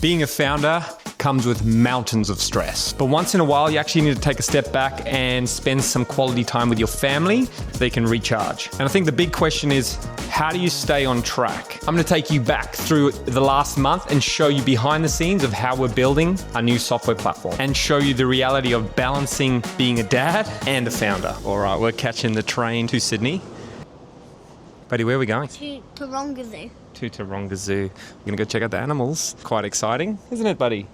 Being a founder comes with mountains of stress. But once in a while, you actually need to take a step back and spend some quality time with your family so they can recharge. And I think the big question is, how do you stay on track? I'm gonna take you back through the last month and show you behind the scenes of how we're building a new software platform and show you the reality of balancing being a dad and a founder. All right, we're catching the train to Sydney. Buddy, where are we going? To Taronga Zoo. To Taronga Zoo. We're gonna go check out the animals. Quite exciting, isn't it, buddy?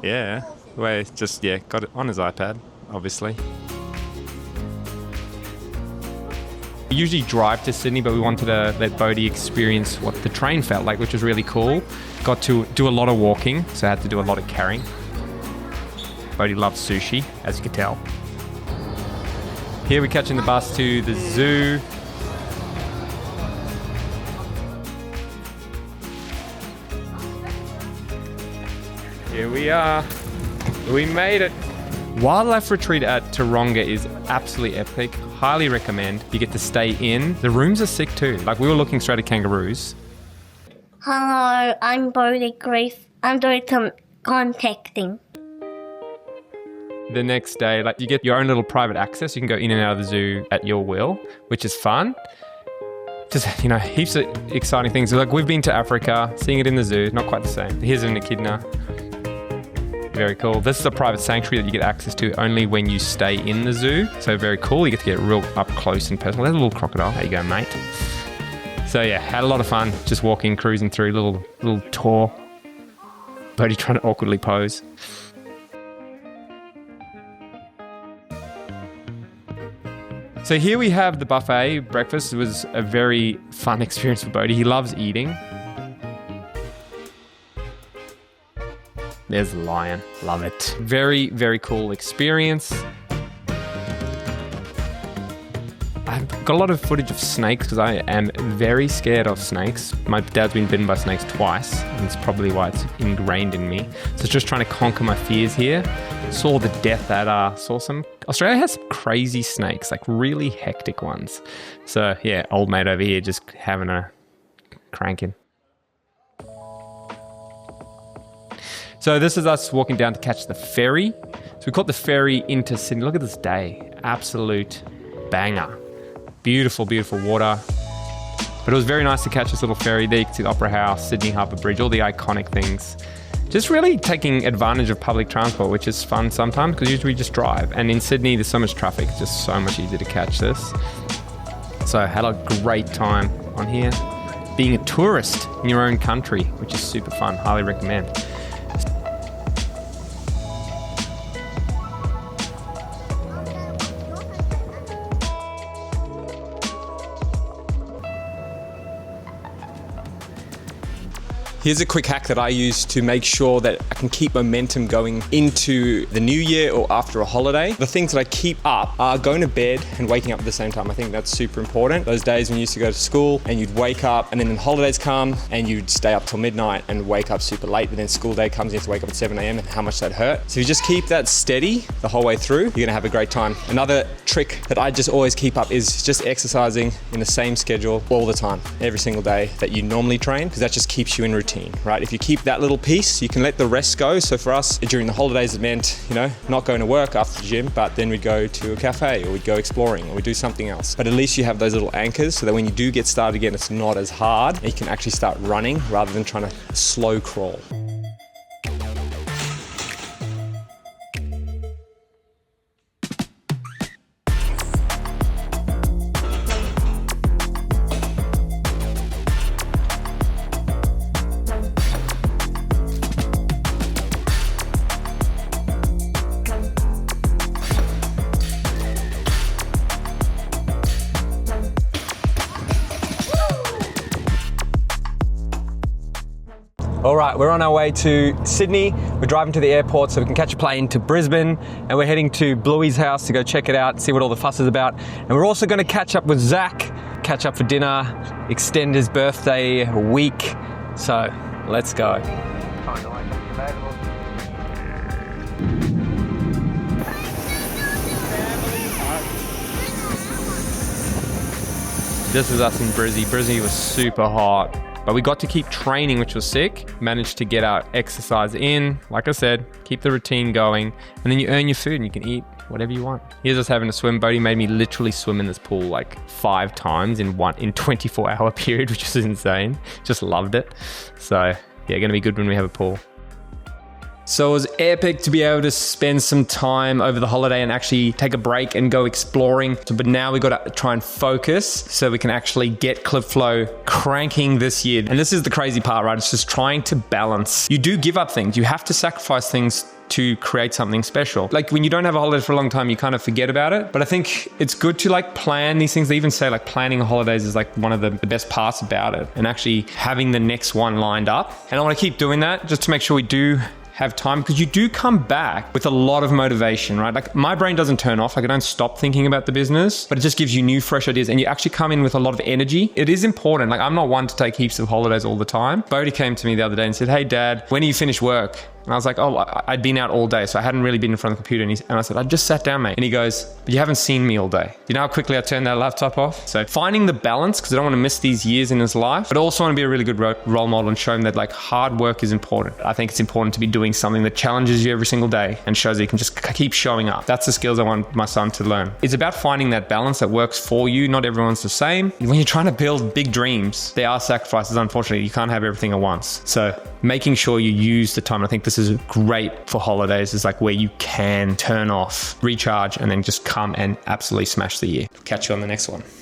Yeah. Well, just, got it on his iPad, obviously. We usually drive to Sydney, but we wanted to let Bodhi experience what the train felt like, which was really cool. Got to do a lot of walking, so I had to do a lot of carrying. Bodhi loves sushi, as you can tell. Here we're catching the bus to the zoo. Here we are. We made it. Wildlife retreat at Taronga is absolutely epic. Highly recommend. You get to stay in. The rooms are sick too. Like, we were looking straight at kangaroos. Hello, I'm Bodhi Grief. I'm doing some contacting. The next day, you get your own little private access. You can go in and out of the zoo at your will, which is fun. Just, heaps of exciting things. Like, we've been to Africa, seeing it in the zoo, not quite the same. Here's an echidna. Very cool. This is a private sanctuary that you get access to only when you stay in the zoo. So very cool. You get to get real up close and personal. There's a little crocodile. There you go, mate. So yeah, had a lot of fun just walking, cruising through, little tour. Bodhi trying to awkwardly pose. So here we have the buffet breakfast. It was a very fun experience for Bodhi. He loves eating. There's the lion. Love it. Very, very cool experience. I've got a lot of footage of snakes because I am very scared of snakes. My dad's been bitten by snakes twice, and it's probably why it's ingrained in me. So it's just trying to conquer my fears here. Saw the death adder, saw some... Australia has some crazy snakes, like really hectic ones. So yeah, old mate over here just having a cranking. So this is us walking down to catch the ferry. So we caught the ferry into Sydney. Look at this day. Absolute banger. Beautiful, beautiful water. But it was very nice to catch this little ferry. There you can see the Opera House, Sydney Harbour Bridge, all the iconic things. Just really taking advantage of public transport, which is fun sometimes because usually we just drive. And in Sydney, there's so much traffic. It's just so much easier to catch this. So I had a great time on here. Being a tourist in your own country, which is super fun. Highly recommend. Here's a quick hack that I use to make sure that I can keep momentum going into the new year or after a holiday. The things that I keep up are going to bed and waking up at the same time. I think that's super important. Those days when you used to go to school and you'd wake up and then holidays come and you'd stay up till midnight and wake up super late, but then school day comes, you have to wake up at 7 a.m. and how much that hurt. So if you just keep that steady the whole way through, you're gonna have a great time. Another trick that I just always keep up is just exercising in the same schedule all the time, every single day that you normally train, because that just keeps you in routine. Right? If you keep that little piece, you can let the rest go. So for us, during the holidays, it meant, not going to work after the gym, but then we'd go to a cafe or we'd go exploring or we'd do something else. But at least you have those little anchors so that when you do get started again, it's not as hard and you can actually start running rather than trying to slow crawl. All right, we're on our way to Sydney. We're driving to the airport so we can catch a plane to Brisbane, and we're heading to Bluey's house to go check it out, see what all the fuss is about. And we're also going to catch up with Zach, catch up for dinner, extend his birthday a week. So let's go. This is us in Brizzy. Brizzy was super hot. But we got to keep training, which was sick. Managed to get our exercise in. Like I said, keep the routine going. And then you earn your food and you can eat whatever you want. Here's us having a swim. Bodhi made me literally swim in this pool like 5 times in 24-hour period, which is insane. Just loved it. So yeah, gonna be good when we have a pool. So it was epic to be able to spend some time over the holiday and actually take a break and go exploring. But now we got to try and focus so we can actually get Clipflow cranking this year. And this is the crazy part, right? It's just trying to balance. You do give up things. You have to sacrifice things to create something special. Like when you don't have a holiday for a long time, you kind of forget about it. But I think it's good to like plan these things. They even say like planning holidays is like one of the best parts about it, and actually having the next one lined up. And I want to keep doing that just to make sure we do have time, because you do come back with a lot of motivation, right? Like my brain doesn't turn off. Like I don't stop thinking about the business, but it just gives you new, fresh ideas, and you actually come in with a lot of energy. It is important. Like I'm not one to take heaps of holidays all the time. Bodhi came to me the other day and said, "Hey Dad, when do you finish work?" And I was like, "Oh, I'd been out all day, so I hadn't really been in front of the computer." And I said, "I just sat down, mate." And he goes, "But you haven't seen me all day." You know how quickly I turned that laptop off? So finding the balance, because I don't want to miss these years in his life, but also want to be a really good role model and show him that like hard work is important. I think it's important to be doing something that challenges you every single day and shows that you can just keep showing up. That's the skills I want my son to learn. It's about finding that balance that works for you. Not everyone's the same. When you're trying to build big dreams, there are sacrifices. Unfortunately, you can't have everything at once. So making sure you use the time. I think this is great for holidays, is like where you can turn off, recharge, and then just come and absolutely smash the year. Catch you on the next one.